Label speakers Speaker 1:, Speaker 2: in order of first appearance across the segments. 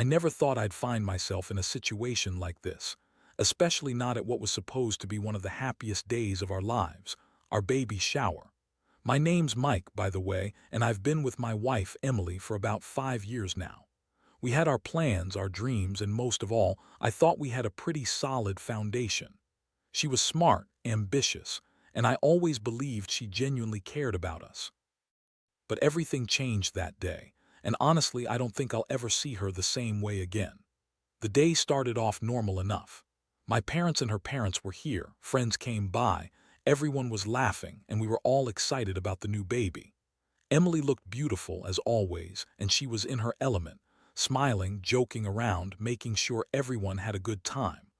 Speaker 1: I never thought I'd find myself in a situation like this, especially not at what was supposed to be one of the happiest days of our lives, our baby shower. My name's Mike, by the way, and I've been with my wife, Emily, for about 5 years now. We had our plans, our dreams, and most of all, I thought we had a pretty solid foundation. She was smart, ambitious, and I always believed she genuinely cared about us. But everything changed that day, and honestly, I don't think I'll ever see her the same way again. The day started off normal enough. My parents and her parents were here, friends came by, everyone was laughing, and we were all excited about the new baby. Emily looked beautiful, as always, and she was in her element, smiling, joking around, making sure everyone had a good time.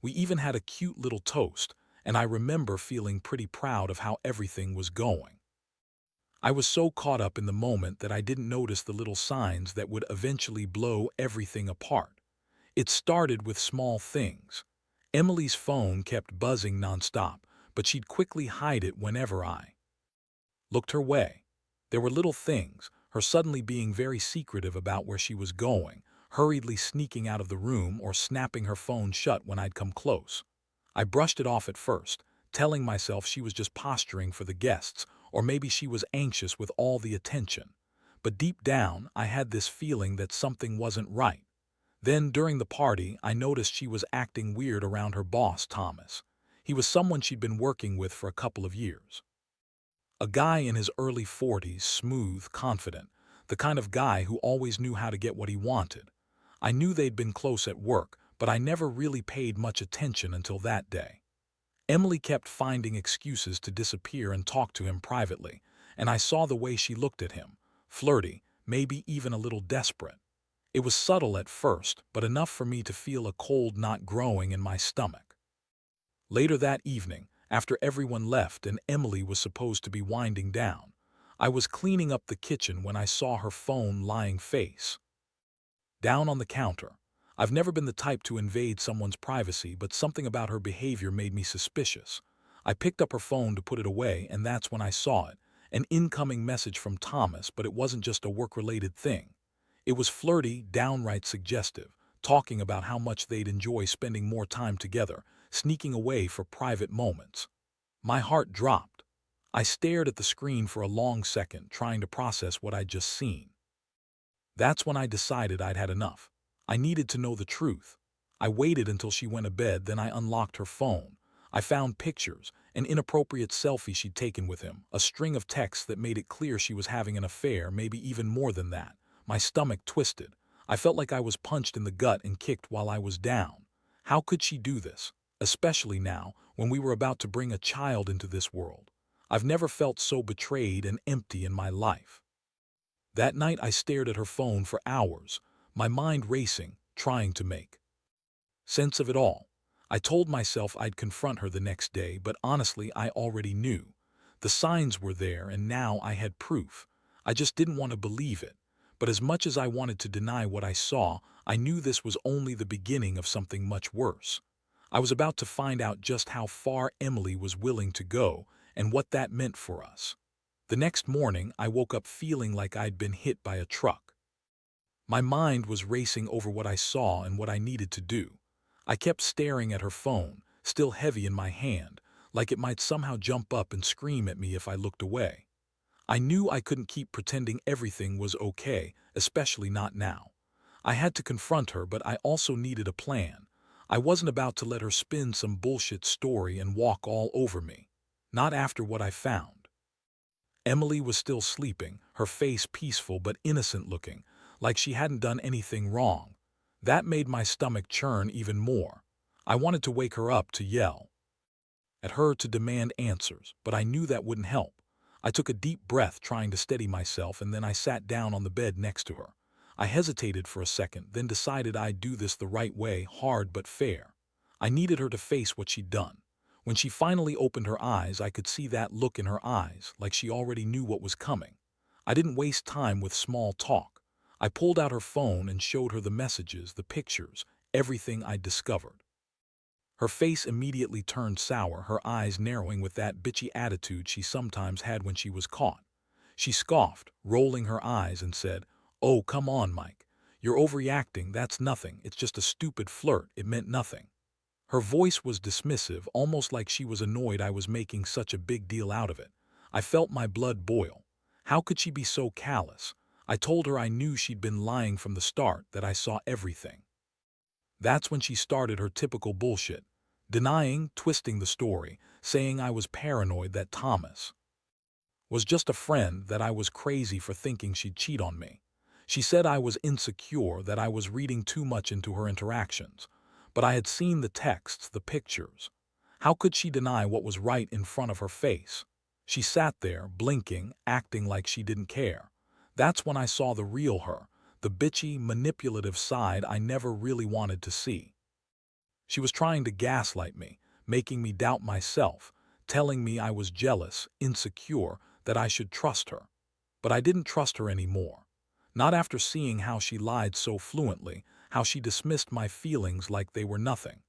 Speaker 1: We even had a cute little toast, and I remember feeling pretty proud of how everything was going. I was so caught up in the moment that I didn't notice the little signs that would eventually blow everything apart. It started with small things. Emily's phone kept buzzing nonstop, but she'd quickly hide it whenever I looked her way. There were little things, her suddenly being very secretive about where she was going, hurriedly sneaking out of the room or snapping her phone shut when I'd come close. I brushed it off at first, telling myself she was just posturing for the guests, or maybe she was anxious with all the attention. But deep down, I had this feeling that something wasn't right. Then, during the party, I noticed she was acting weird around her boss, Thomas. He was someone she'd been working with for a couple of years. A guy in his early 40s, smooth, confident, the kind of guy who always knew how to get what he wanted. I knew they'd been close at work, but I never really paid much attention until that day. Emily kept finding excuses to disappear and talk to him privately, and I saw the way she looked at him, flirty, maybe even a little desperate. It was subtle at first, but enough for me to feel a cold knot growing in my stomach. Later that evening, after everyone left and Emily was supposed to be winding down, I was cleaning up the kitchen when I saw her phone lying face down on the counter. I've never been the type to invade someone's privacy, but something about her behavior made me suspicious. I picked up her phone to put it away, and that's when I saw it. An incoming message from Thomas, but it wasn't just a work-related thing. It was flirty, downright suggestive, talking about how much they'd enjoy spending more time together, sneaking away for private moments. My heart dropped. I stared at the screen for a long second, trying to process what I'd just seen. That's when I decided I'd had enough. I needed to know the truth. I waited until she went to bed, then I unlocked her phone. I found pictures, an inappropriate selfie she'd taken with him, a string of texts that made it clear she was having an affair, maybe even more than that. My stomach twisted. I felt like I was punched in the gut and kicked while I was down. How could she do this? Especially now, when we were about to bring a child into this world. I've never felt so betrayed and empty in my life. That night I stared at her phone for hours, my mind racing, trying to make sense of it all. I told myself I'd confront her the next day, but honestly I already knew. The signs were there and now I had proof. I just didn't want to believe it. But as much as I wanted to deny what I saw, I knew this was only the beginning of something much worse. I was about to find out just how far Emily was willing to go and what that meant for us. The next morning, I woke up feeling like I'd been hit by a truck. My mind was racing over what I saw and what I needed to do. I kept staring at her phone, still heavy in my hand, like it might somehow jump up and scream at me if I looked away. I knew I couldn't keep pretending everything was okay, especially not now. I had to confront her, but I also needed a plan. I wasn't about to let her spin some bullshit story and walk all over me. Not after what I found. Emily was still sleeping, her face peaceful but innocent looking, like she hadn't done anything wrong. That made my stomach churn even more. I wanted to wake her up, to yell at her, to demand answers, but I knew that wouldn't help. I took a deep breath, trying to steady myself, and then I sat down on the bed next to her. I hesitated for a second, then decided I'd do this the right way, hard but fair. I needed her to face what she'd done. When she finally opened her eyes, I could see that look in her eyes, like she already knew what was coming. I didn't waste time with small talk. I pulled out her phone and showed her the messages, the pictures, everything I'd discovered. Her face immediately turned sour, her eyes narrowing with that bitchy attitude she sometimes had when she was caught. She scoffed, rolling her eyes, and said, "Oh, come on, Mike. You're overreacting, that's nothing, it's just a stupid flirt, it meant nothing." Her voice was dismissive, almost like she was annoyed I was making such a big deal out of it. I felt my blood boil. How could she be so callous? I told her I knew she'd been lying from the start, that I saw everything. That's when she started her typical bullshit, denying, twisting the story, saying I was paranoid, that Thomas was just a friend, that I was crazy for thinking she'd cheat on me. She said I was insecure, that I was reading too much into her interactions. But I had seen the texts, the pictures. How could she deny what was right in front of her face? She sat there, blinking, acting like she didn't care. That's when I saw the real her, the bitchy, manipulative side I never really wanted to see. She was trying to gaslight me, making me doubt myself, telling me I was jealous, insecure, that I should trust her. But I didn't trust her anymore. Not after seeing how she lied so fluently, how she dismissed my feelings like they were nothing.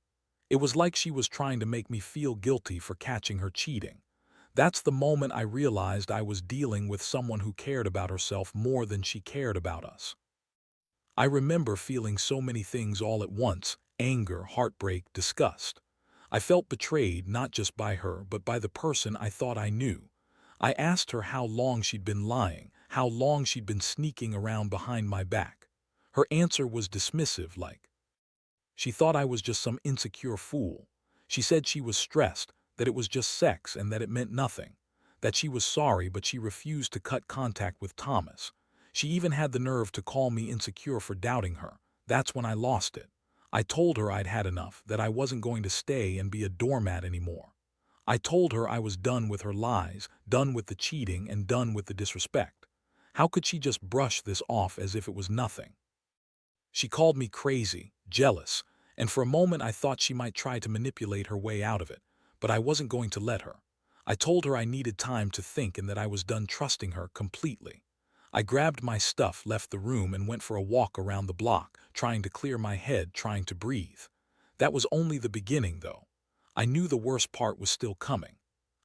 Speaker 1: It was like she was trying to make me feel guilty for catching her cheating. That's the moment I realized I was dealing with someone who cared about herself more than she cared about us. I remember feeling so many things all at once: anger, heartbreak, disgust. I felt betrayed, not just by her, but by the person I thought I knew. I asked her how long she'd been lying, how long she'd been sneaking around behind my back. Her answer was dismissive, like she thought I was just some insecure fool. She said she was stressed, that it was just sex and that it meant nothing, that she was sorry but she refused to cut contact with Thomas. She even had the nerve to call me insecure for doubting her. That's when I lost it. I told her I'd had enough, that I wasn't going to stay and be a doormat anymore. I told her I was done with her lies, done with the cheating, and done with the disrespect. How could she just brush this off as if it was nothing? She called me crazy, jealous, and for a moment I thought she might try to manipulate her way out of it, but I wasn't going to let her. I told her I needed time to think and that I was done trusting her completely. I grabbed my stuff, left the room, and went for a walk around the block, trying to clear my head, trying to breathe. That was only the beginning, though. I knew the worst part was still coming.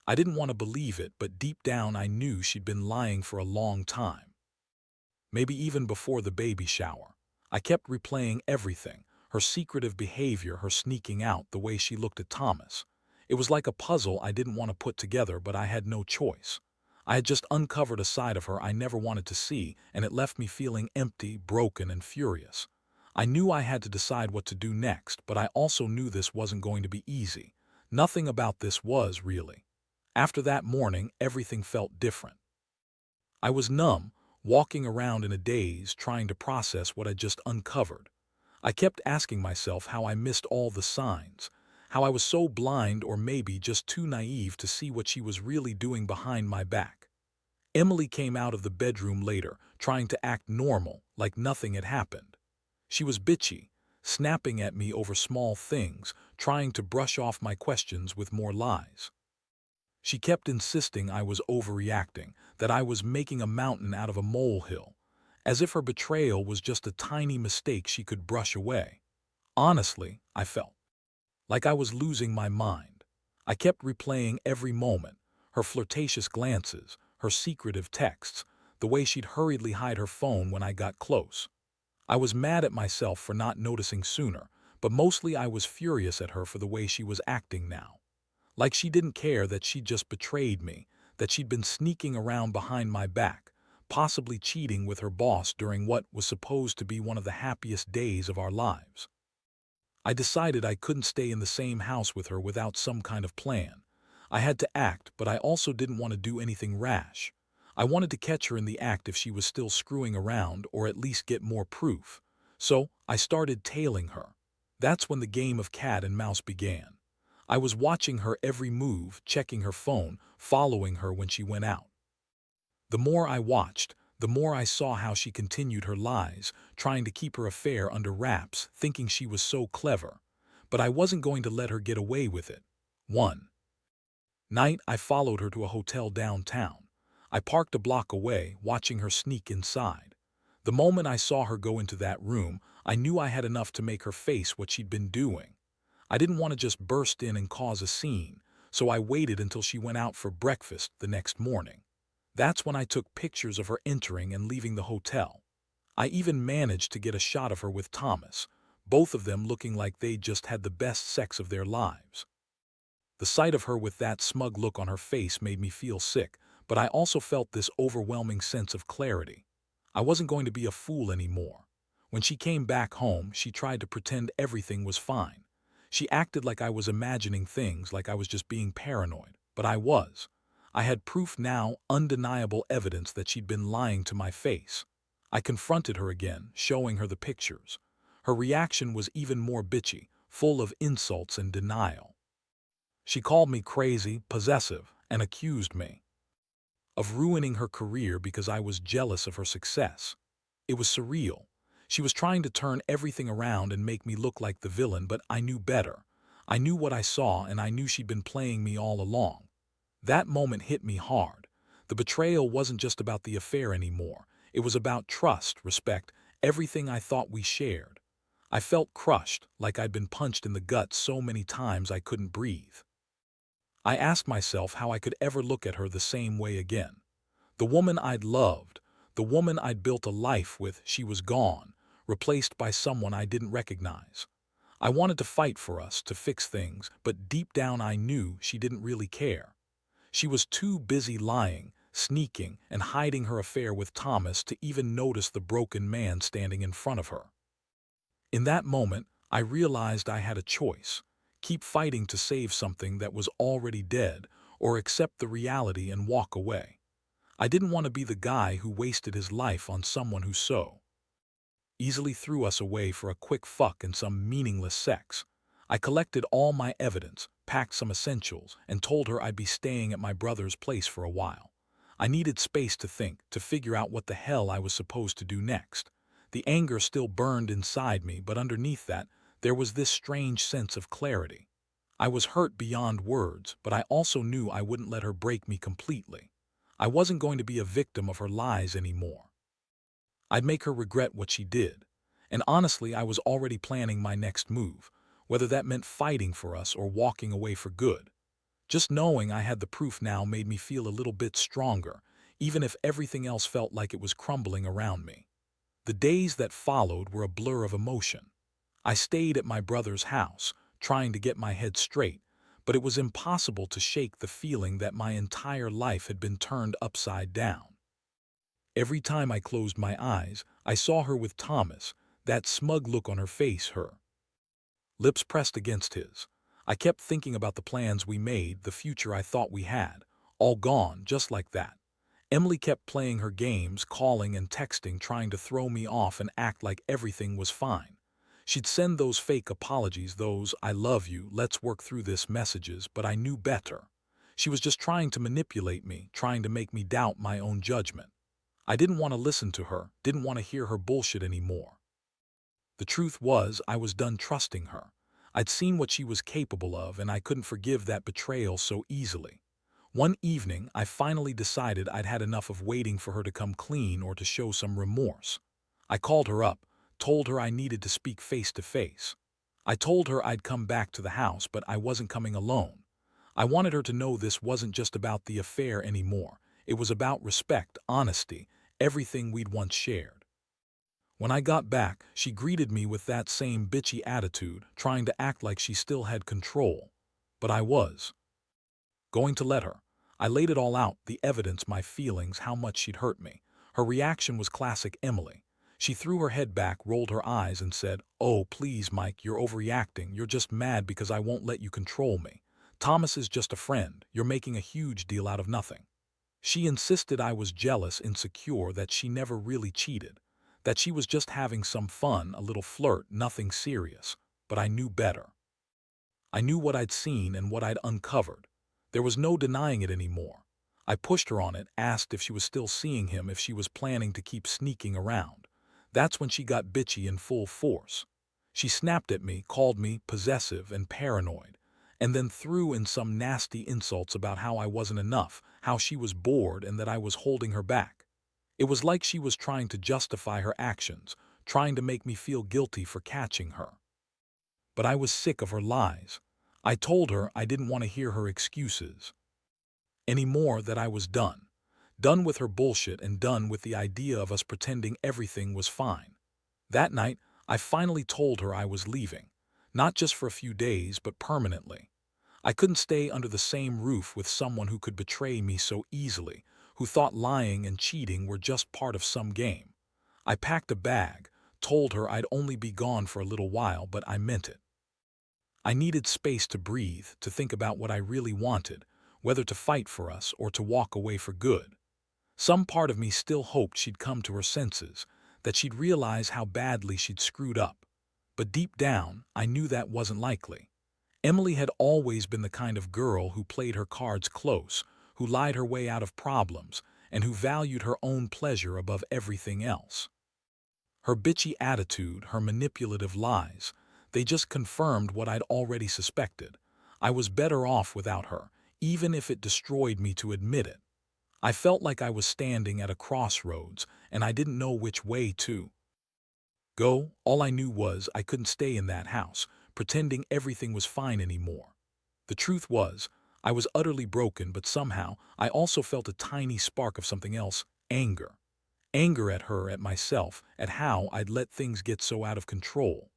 Speaker 1: I didn't want to believe it, but deep down I knew she'd been lying for a long time. Maybe even before the baby shower. I kept replaying everything: her secretive behavior, her sneaking out, the way she looked at Thomas. It was like a puzzle I didn't want to put together, but I had no choice. I had just uncovered a side of her I never wanted to see, and it left me feeling empty, broken, and furious. I knew I had to decide what to do next, but I also knew this wasn't going to be easy. Nothing about this was, really. After that morning, everything felt different. I was numb, walking around in a daze, trying to process what I'd just uncovered. I kept asking myself how I missed all the signs, how I was so blind, or maybe just too naive, to see what she was really doing behind my back. Emily came out of the bedroom later, trying to act normal, like nothing had happened. She was bitchy, snapping at me over small things, trying to brush off my questions with more lies. She kept insisting I was overreacting, that I was making a mountain out of a molehill, as if her betrayal was just a tiny mistake she could brush away. Honestly, I felt like I was losing my mind. I kept replaying every moment: her flirtatious glances, her secretive texts, the way she'd hurriedly hide her phone when I got close. I was mad at myself for not noticing sooner, but mostly I was furious at her for the way she was acting now. Like she didn't care that she'd just betrayed me, that she'd been sneaking around behind my back, possibly cheating with her boss during what was supposed to be one of the happiest days of our lives. I decided I couldn't stay in the same house with her without some kind of plan. I had to act, but I also didn't want to do anything rash. I wanted to catch her in the act if she was still screwing around, or at least get more proof. So I started tailing her. That's when the game of cat and mouse began. I was watching her every move, checking her phone, following her when she went out. The more I watched, the more I saw how she continued her lies, trying to keep her affair under wraps, thinking she was so clever. But I wasn't going to let her get away with it. One night, I followed her to a hotel downtown. I parked a block away, watching her sneak inside. The moment I saw her go into that room, I knew I had enough to make her face what she'd been doing. I didn't want to just burst in and cause a scene, so I waited until she went out for breakfast the next morning. That's when I took pictures of her entering and leaving the hotel. I even managed to get a shot of her with Thomas, both of them looking like they just had the best sex of their lives. The sight of her with that smug look on her face made me feel sick, but I also felt this overwhelming sense of clarity. I wasn't going to be a fool anymore. When she came back home, she tried to pretend everything was fine. She acted like I was imagining things, like I was just being paranoid, but I was. I had proof now, undeniable evidence that she'd been lying to my face. I confronted her again, showing her the pictures. Her reaction was even more bitchy, full of insults and denial. She called me crazy, possessive, and accused me of ruining her career because I was jealous of her success. It was surreal. She was trying to turn everything around and make me look like the villain, but I knew better. I knew what I saw, and I knew she'd been playing me all along. That moment hit me hard. The betrayal wasn't just about the affair anymore. It was about trust, respect, everything I thought we shared. I felt crushed, like I'd been punched in the gut so many times I couldn't breathe. I asked myself how I could ever look at her the same way again. The woman I'd loved, the woman I'd built a life with, she was gone, replaced by someone I didn't recognize. I wanted to fight for us, to fix things, but deep down I knew she didn't really care. She was too busy lying, sneaking, and hiding her affair with Thomas to even notice the broken man standing in front of her. In that moment, I realized I had a choice: keep fighting to save something that was already dead, or accept the reality and walk away. I didn't want to be the guy who wasted his life on someone who so easily threw us away for a quick fuck and some meaningless sex. I collected all my evidence, packed some essentials, and told her I'd be staying at my brother's place for a while. I needed space to think, to figure out what the hell I was supposed to do next. The anger still burned inside me, but underneath that, there was this strange sense of clarity. I was hurt beyond words, but I also knew I wouldn't let her break me completely. I wasn't going to be a victim of her lies anymore. I'd make her regret what she did. And honestly, I was already planning my next move, whether that meant fighting for us or walking away for good. Just knowing I had the proof now made me feel a little bit stronger, even if everything else felt like it was crumbling around me. The days that followed were a blur of emotion. I stayed at my brother's house, trying to get my head straight, but it was impossible to shake the feeling that my entire life had been turned upside down. Every time I closed my eyes, I saw her with Thomas, that smug look on her face, her lips pressed against his. I kept thinking about the plans we made, the future I thought we had, all gone just like that. Emily kept playing her games, calling and texting, trying to throw me off and act like everything was fine. She'd send those fake apologies, those "I love you, let's work through this" messages, but I knew better. She was just trying to manipulate me, trying to make me doubt my own judgment. I didn't want to listen to her, didn't want to hear her bullshit anymore. The truth was, I was done trusting her. I'd seen what she was capable of, and I couldn't forgive that betrayal so easily. One evening, I finally decided I'd had enough of waiting for her to come clean or to show some remorse. I called her up, told her I needed to speak face to face. I told her I'd come back to the house, but I wasn't coming alone. I wanted her to know this wasn't just about the affair anymore. It was about respect, honesty, everything we'd once shared. When I got back, she greeted me with that same bitchy attitude, trying to act like she still had control. But I was going to let her. I laid it all out, the evidence, my feelings, how much she'd hurt me. Her reaction was classic Emily. She threw her head back, rolled her eyes, and said, "Oh, please, Mike, you're overreacting. You're just mad because I won't let you control me. Thomas is just a friend. You're making a huge deal out of nothing." She insisted I was jealous, insecure, that she never really cheated, that she was just having some fun, a little flirt, nothing serious. But I knew better. I knew what I'd seen and what I'd uncovered. There was no denying it anymore. I pushed her on it, asked if she was still seeing him, if she was planning to keep sneaking around. That's when she got bitchy in full force. She snapped at me, called me possessive and paranoid, and then threw in some nasty insults about how I wasn't enough, how she was bored, and that I was holding her back. It was like she was trying to justify her actions, trying to make me feel guilty for catching her. But I was sick of her lies. I told her I didn't want to hear her excuses anymore, that I was done. Done with her bullshit and done with the idea of us pretending everything was fine. That night, I finally told her I was leaving. Not just for a few days, but permanently. I couldn't stay under the same roof with someone who could betray me so easily, who thought lying and cheating were just part of some game. I packed a bag, told her I'd only be gone for a little while, but I meant it. I needed space to breathe, to think about what I really wanted, whether to fight for us or to walk away for good. Some part of me still hoped she'd come to her senses, that she'd realize how badly she'd screwed up. But deep down, I knew that wasn't likely. Emily had always been the kind of girl who played her cards close, who lied her way out of problems, and who valued her own pleasure above everything else. Her bitchy attitude, her manipulative lies, they just confirmed what I'd already suspected. I was better off without her, even if it destroyed me to admit it. I felt like I was standing at a crossroads, and I didn't know which way to go. All I knew was I couldn't stay in that house, pretending everything was fine anymore. The truth was, I was utterly broken, but somehow I also felt a tiny spark of something else, anger. Anger at her, at myself, at how I'd let things get so out of control.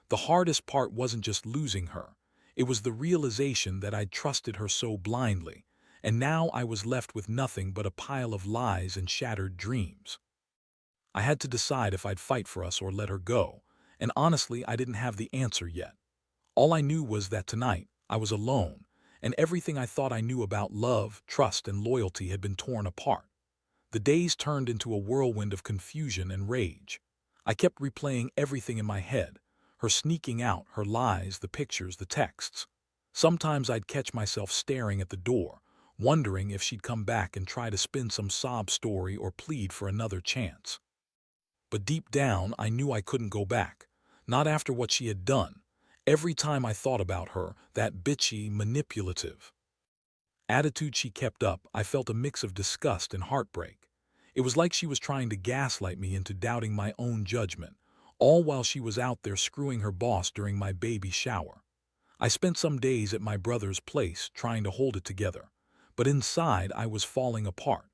Speaker 1: The hardest part wasn't just losing her. It was the realization that I'd trusted her so blindly, and now I was left with nothing but a pile of lies and shattered dreams. I had to decide if I'd fight for us or let her go, and honestly, I didn't have the answer yet. All I knew was that tonight, I was alone, and everything I thought I knew about love, trust, and loyalty had been torn apart. The days turned into a whirlwind of confusion and rage. I kept replaying everything in my head, her sneaking out, her lies, the pictures, the texts. Sometimes I'd catch myself staring at the door, wondering if she'd come back and try to spin some sob story or plead for another chance. But deep down, I knew I couldn't go back, not after what she had done. Every time I thought about her, that bitchy, manipulative attitude she kept up, I felt a mix of disgust and heartbreak. It was like she was trying to gaslight me into doubting my own judgment, all while she was out there screwing her boss during my baby shower. I spent some days at my brother's place trying to hold it together, but inside I was falling apart.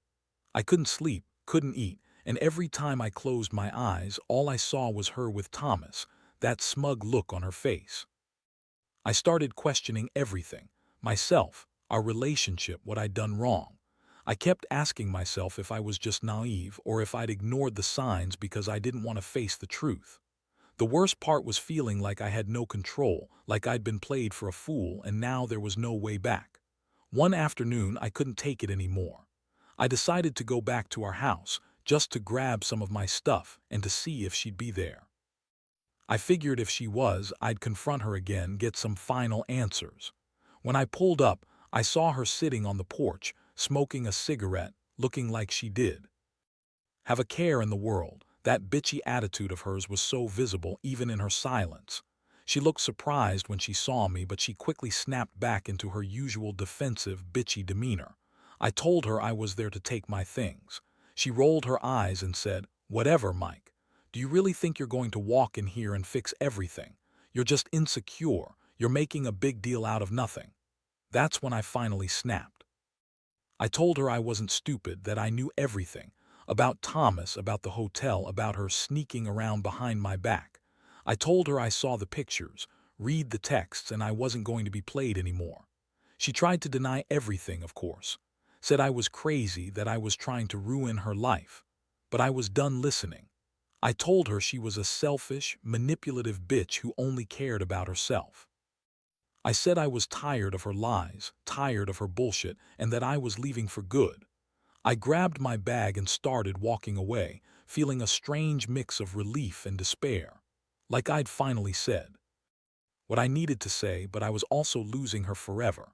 Speaker 1: I couldn't sleep, couldn't eat, and every time I closed my eyes, all I saw was her with Thomas, that smug look on her face. I started questioning everything, myself, our relationship, what I'd done wrong. I kept asking myself if I was just naive or if I'd ignored the signs because I didn't want to face the truth. The worst part was feeling like I had no control, like I'd been played for a fool and now there was no way back. One afternoon, I couldn't take it anymore. I decided to go back to our house, just to grab some of my stuff and to see if she'd be there. I figured if she was, I'd confront her again, get some final answers. When I pulled up, I saw her sitting on the porch, smoking a cigarette, looking like she did have a care in the world. That bitchy attitude of hers was so visible even in her silence. She looked surprised when she saw me, but she quickly snapped back into her usual defensive, bitchy demeanor. I told her I was there to take my things. She rolled her eyes and said, "Whatever, Mike. Do you really think you're going to walk in here and fix everything? You're just insecure. You're making a big deal out of nothing." That's when I finally snapped. I told her I wasn't stupid, that I knew everything. About Thomas, about the hotel, about her sneaking around behind my back. I told her I saw the pictures, read the texts, and I wasn't going to be played anymore. She tried to deny everything, of course. Said I was crazy, that I was trying to ruin her life. But I was done listening. I told her she was a selfish, manipulative bitch who only cared about herself. I said I was tired of her lies, tired of her bullshit, and that I was leaving for good. I grabbed my bag and started walking away, feeling a strange mix of relief and despair. Like I'd finally said what I needed to say, but I was also losing her forever.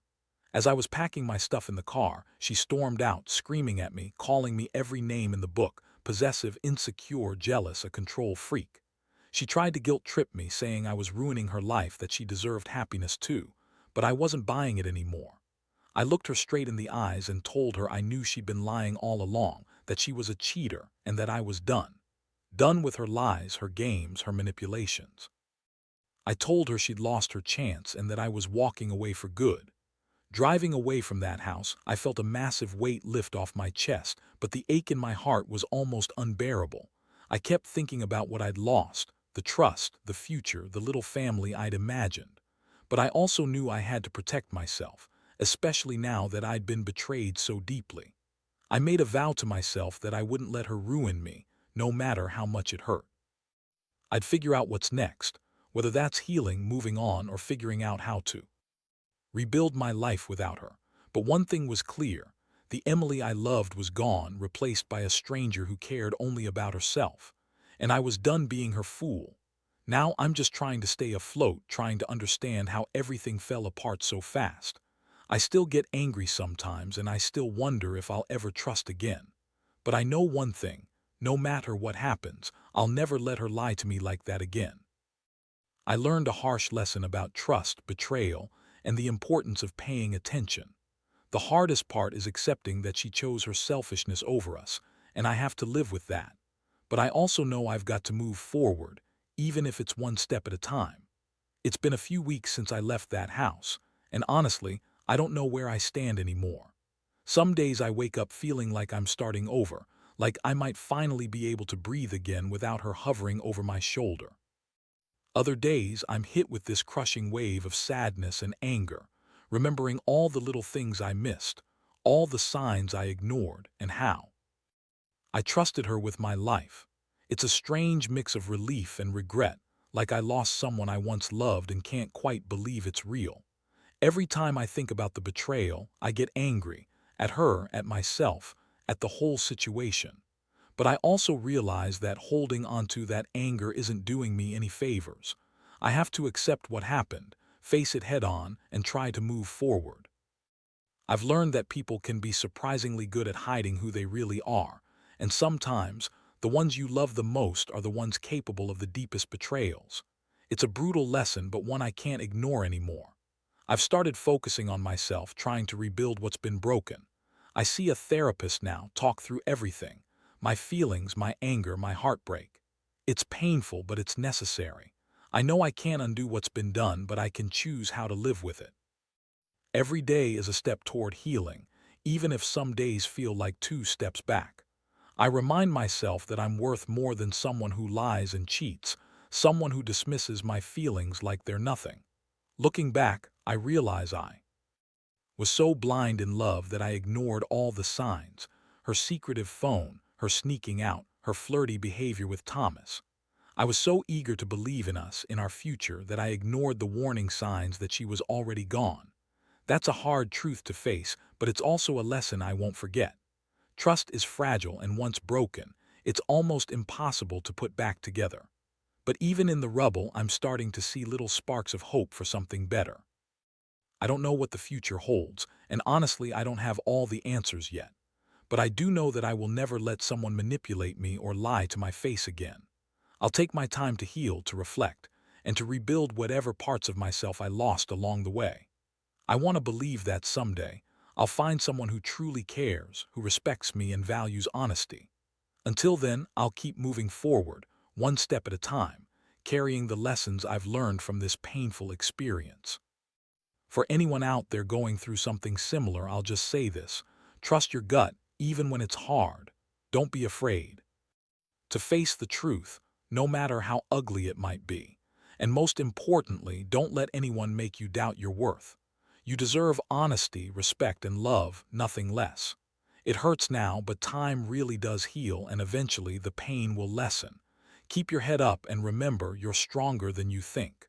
Speaker 1: As I was packing my stuff in the car, she stormed out, screaming at me, calling me every name in the book: possessive, insecure, jealous, a control freak. She tried to guilt-trip me, saying I was ruining her life, that she deserved happiness too, but I wasn't buying it anymore. I looked her straight in the eyes and told her I knew she'd been lying all along, that she was a cheater and that I was done. Done with her lies, her games, her manipulations. I told her she'd lost her chance and that I was walking away for good. Driving away from that house, I felt a massive weight lift off my chest, but the ache in my heart was almost unbearable. I kept thinking about what I'd lost, the trust, the future, the little family I'd imagined. But I also knew I had to protect myself, especially now that I'd been betrayed so deeply. I made a vow to myself that I wouldn't let her ruin me, no matter how much it hurt. I'd figure out what's next, whether that's healing, moving on, or figuring out how to rebuild my life without her. But one thing was clear. The Emily I loved was gone, replaced by a stranger who cared only about herself. And I was done being her fool. Now I'm just trying to stay afloat, trying to understand how everything fell apart so fast. I still get angry sometimes, and I still wonder if I'll ever trust again. But I know one thing. No matter what happens, I'll never let her lie to me like that again. I learned a harsh lesson about trust, betrayal, and the importance of paying attention. The hardest part is accepting that she chose her selfishness over us, and I have to live with that. But I also know I've got to move forward, even if it's one step at a time. It's been a few weeks since I left that house, and honestly, I don't know where I stand anymore. Some days I wake up feeling like I'm starting over, like I might finally be able to breathe again without her hovering over my shoulder. Other days, I'm hit with this crushing wave of sadness and anger, remembering all the little things I missed, all the signs I ignored, and how I trusted her with my life. It's a strange mix of relief and regret, like I lost someone I once loved and can't quite believe it's real. Every time I think about the betrayal, I get angry, at her, at myself, at the whole situation. But I also realize that holding onto that anger isn't doing me any favors. I have to accept what happened, face it head on, and try to move forward. I've learned that people can be surprisingly good at hiding who they really are, and sometimes the ones you love the most are the ones capable of the deepest betrayals. It's a brutal lesson, but one I can't ignore anymore. I've started focusing on myself, trying to rebuild what's been broken. I see a therapist now, talk through everything. My feelings, my anger, my heartbreak. It's painful, but it's necessary. I know I can't undo what's been done, but I can choose how to live with it. Every day is a step toward healing, even if some days feel like 2 steps back. I remind myself that I'm worth more than someone who lies and cheats, someone who dismisses my feelings like they're nothing. Looking back, I realize I was so blind in love that I ignored all the signs, her secretive phone, her sneaking out, her flirty behavior with Thomas. I was so eager to believe in us, in our future, that I ignored the warning signs that she was already gone. That's a hard truth to face, but it's also a lesson I won't forget. Trust is fragile, and once broken, it's almost impossible to put back together. But even in the rubble, I'm starting to see little sparks of hope for something better. I don't know what the future holds, and honestly, I don't have all the answers yet. But I do know that I will never let someone manipulate me or lie to my face again. I'll take my time to heal, to reflect, and to rebuild whatever parts of myself I lost along the way. I want to believe that someday, I'll find someone who truly cares, who respects me and values honesty. Until then, I'll keep moving forward, one step at a time, carrying the lessons I've learned from this painful experience. For anyone out there going through something similar, I'll just say this: trust your gut, even when it's hard. Don't be afraid to face the truth, no matter how ugly it might be. And most importantly, don't let anyone make you doubt your worth. You deserve honesty, respect, and love, nothing less. It hurts now, but time really does heal, and eventually the pain will lessen. Keep your head up and remember, you're stronger than you think.